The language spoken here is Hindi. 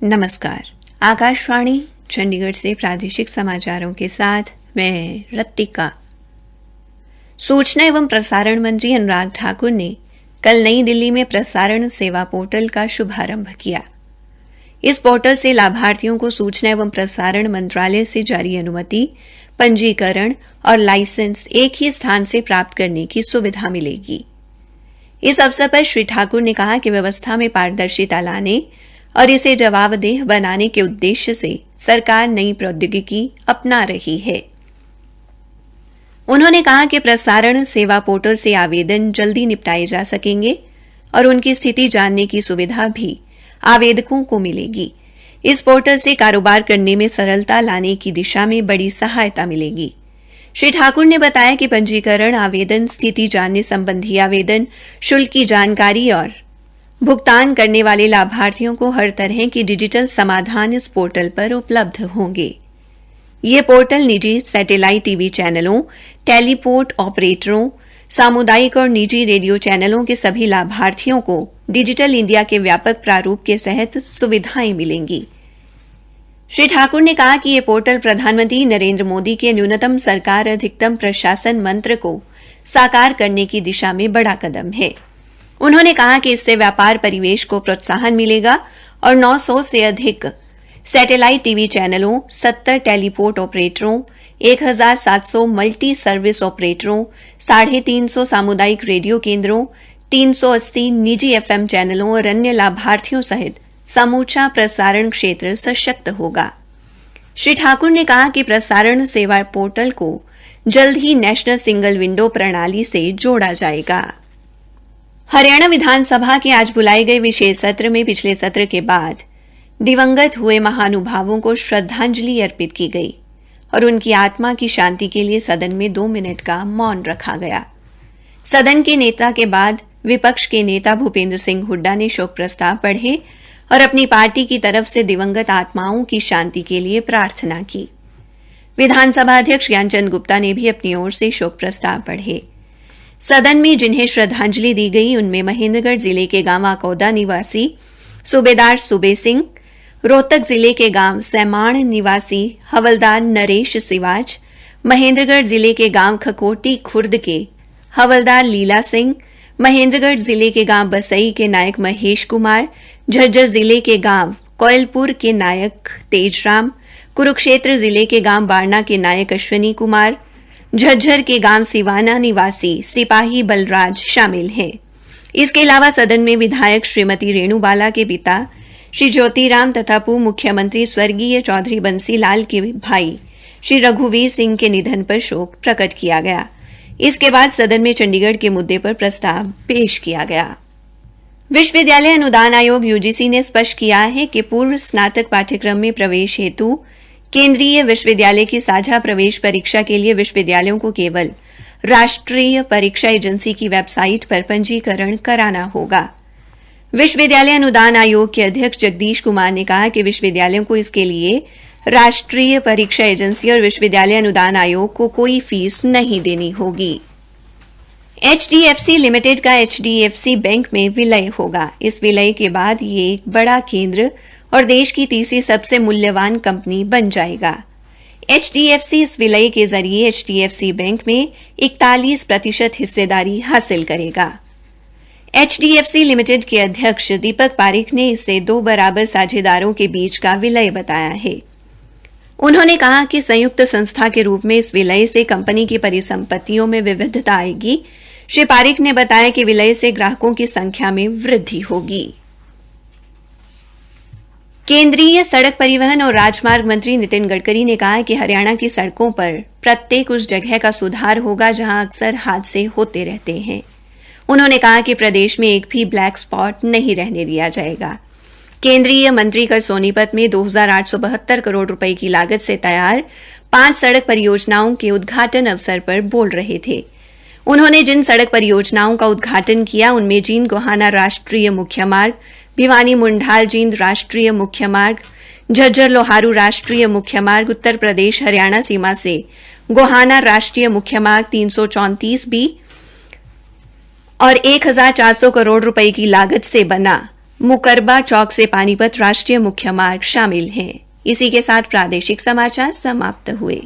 नमस्कार। आकाशवाणी चंडीगढ़ से प्रादेशिक समाचारों के साथ मैं रत्तिका। सूचना एवं प्रसारण मंत्री अनुराग ठाकुर ने कल नई दिल्ली में प्रसारण सेवा पोर्टल का शुभारंभ किया। इस पोर्टल से लाभार्थियों को सूचना एवं प्रसारण मंत्रालय से जारी अनुमति, पंजीकरण और लाइसेंस एक ही स्थान से प्राप्त करने की सुविधा मिलेगी। इस अवसर पर श्री ठाकुर ने कहा कि व्यवस्था में पारदर्शिता लाने और इसे जवाबदेह बनाने के उद्देश्य से सरकार नई प्रौद्योगिकी अपना रही है। उन्होंने कहा कि प्रसारण सेवा पोर्टल से आवेदन जल्दी निपटाए जा सकेंगे और उनकी स्थिति जानने की सुविधा भी आवेदकों को मिलेगी। इस पोर्टल से कारोबार करने में सरलता लाने की दिशा में बड़ी सहायता मिलेगी। श्री ठाकुर ने बताया कि पंजीकरण, आवेदन, स्थिति जानने संबंधी आवेदन, शुल्क की जानकारी और भुगतान करने वाले लाभार्थियों को हर तरह की डिजिटल समाधान इस पोर्टल पर उपलब्ध होंगे। ये पोर्टल निजी सैटेलाइट टीवी चैनलों, टेलीपोर्ट ऑपरेटरों, सामुदायिक और निजी रेडियो चैनलों के सभी लाभार्थियों को डिजिटल इंडिया के व्यापक प्रारूप के तहत सुविधाएं मिलेंगी। श्री ठाकुर ने कहा कि ये पोर्टल प्रधानमंत्री नरेंद्र मोदी के न्यूनतम सरकार अधिकतम प्रशासन मंत्र को साकार करने की दिशा में बड़ा कदम है। उन्होंने कहा कि इससे व्यापार परिवेश को प्रोत्साहन मिलेगा और 900 से अधिक सैटेलाइट टीवी चैनलों, 70 टेलीपोर्ट ऑपरेटरों, 1700 मल्टी सर्विस ऑपरेटरों, 350 सामुदायिक रेडियो केंद्रों, 380 निजी एफएम चैनलों और अन्य लाभार्थियों सहित समूचा प्रसारण क्षेत्र सशक्त होगा। श्री ठाकुर ने कहा कि प्रसारण सेवा पोर्टल को जल्द ही नेशनल सिंगल विंडो प्रणाली से जोड़ा जाएगा। हरियाणा विधानसभा के आज बुलाए गए विशेष सत्र में पिछले सत्र के बाद दिवंगत हुए महानुभावों को श्रद्धांजलि अर्पित की गई और उनकी आत्मा की शांति के लिए सदन में 2 मिनट का मौन रखा गया। सदन के नेता के बाद विपक्ष के नेता भूपेंद्र सिंह हुड्डा ने शोक प्रस्ताव पढ़े और अपनी पार्टी की तरफ से दिवंगत आत्माओं की शांति के लिए प्रार्थना की। विधानसभा अध्यक्ष ज्ञानचंद गुप्ता ने भी अपनी ओर से शोक प्रस्ताव पढ़े। सदन में जिन्हें श्रद्धांजलि दी गई उनमें महेंद्रगढ़ जिले के गांव आकौदा निवासी सूबेदार सूबे सिंह, रोहतक जिले के गांव सैमाण निवासी हवलदार नरेश सिवाज, महेंद्रगढ़ जिले के गांव खकोटी खुर्द के हवलदार लीला सिंह, महेंद्रगढ़ जिले के गांव बसई के नायक महेश कुमार, झज्जर जिले के गांव कोयलपुर के नायक तेजराम, कुरुक्षेत्र जिले के गांव बारना के नायक अश्विनी कुमार, झज्जर के गांव सिवाना निवासी सिपाही बलराज शामिल हैं। इसके अलावा सदन में विधायक श्रीमती रेणुबाला के पिता श्री ज्योतिराम तथा पूर्व मुख्यमंत्री स्वर्गीय चौधरी बंसी लाल के भाई श्री रघुवीर सिंह के निधन पर शोक प्रकट किया गया। इसके बाद सदन में चंडीगढ़ के मुद्दे पर प्रस्ताव पेश किया गया। विश्वविद्यालय अनुदान आयोग यूजीसी ने स्पष्ट किया है कि पूर्व स्नातक पाठ्यक्रम में प्रवेश हेतु केंद्रीय विश्वविद्यालय की साझा प्रवेश परीक्षा के लिए विश्वविद्यालयों को केवल राष्ट्रीय परीक्षा एजेंसी की वेबसाइट पर पंजीकरण कराना होगा। विश्वविद्यालय अनुदान आयोग के अध्यक्ष जगदीश कुमार ने कहा कि विश्वविद्यालयों को इसके लिए राष्ट्रीय परीक्षा एजेंसी और विश्वविद्यालय अनुदान आयोग को कोई फीस नहीं देनी होगी। एचडीएफसी लिमिटेड का एचडीएफसी बैंक में विलय होगा। इस विलय के बाद ये एक बड़ा केंद्र और देश की तीसरी सबसे मूल्यवान कंपनी बन जाएगा। एचडीएफसी इस विलय के जरिए एचडीएफसी बैंक में 41% हिस्सेदारी हासिल करेगा। एचडीएफसी लिमिटेड के अध्यक्ष दीपक पारेख ने इसे 2 बराबर साझेदारों के बीच का विलय बताया है। उन्होंने कहा कि संयुक्त संस्था के रूप में इस विलय से कंपनी की परिसंपत्तियों में विविधता आएगी। श्री पारेख ने बताया कि विलय से ग्राहकों की संख्या में वृद्धि होगी। केंद्रीय सड़क परिवहन और राजमार्ग मंत्री नितिन गडकरी ने कहा कि हरियाणा की सड़कों पर प्रत्येक उस जगह का सुधार होगा जहां अक्सर हादसे होते रहते हैं। उन्होंने कहा कि प्रदेश में एक भी ब्लैक स्पॉट नहीं रहने दिया जाएगा। केंद्रीय मंत्री कल सोनीपत में 2872 करोड़ रुपए की लागत से तैयार 5 सड़क परियोजनाओं के उद्घाटन अवसर पर बोल रहे थे। उन्होंने जिन सड़क परियोजनाओं का उद्घाटन किया उनमें जींद गोहाना राष्ट्रीय मुख्य मार्ग, भिवानी मुंडाल जींद राष्ट्रीय मुख्य मार्ग, झज्जर लोहारू राष्ट्रीय मुख्य मार्ग, उत्तर प्रदेश हरियाणा सीमा से गोहाना राष्ट्रीय मुख्य मार्ग 334 बी और 1400 करोड़ रुपए की लागत से बना मुकरबा चौक से पानीपत राष्ट्रीय मुख्य मार्ग शामिल हैं। इसी के साथ प्रादेशिक समाचार समाप्त हुए।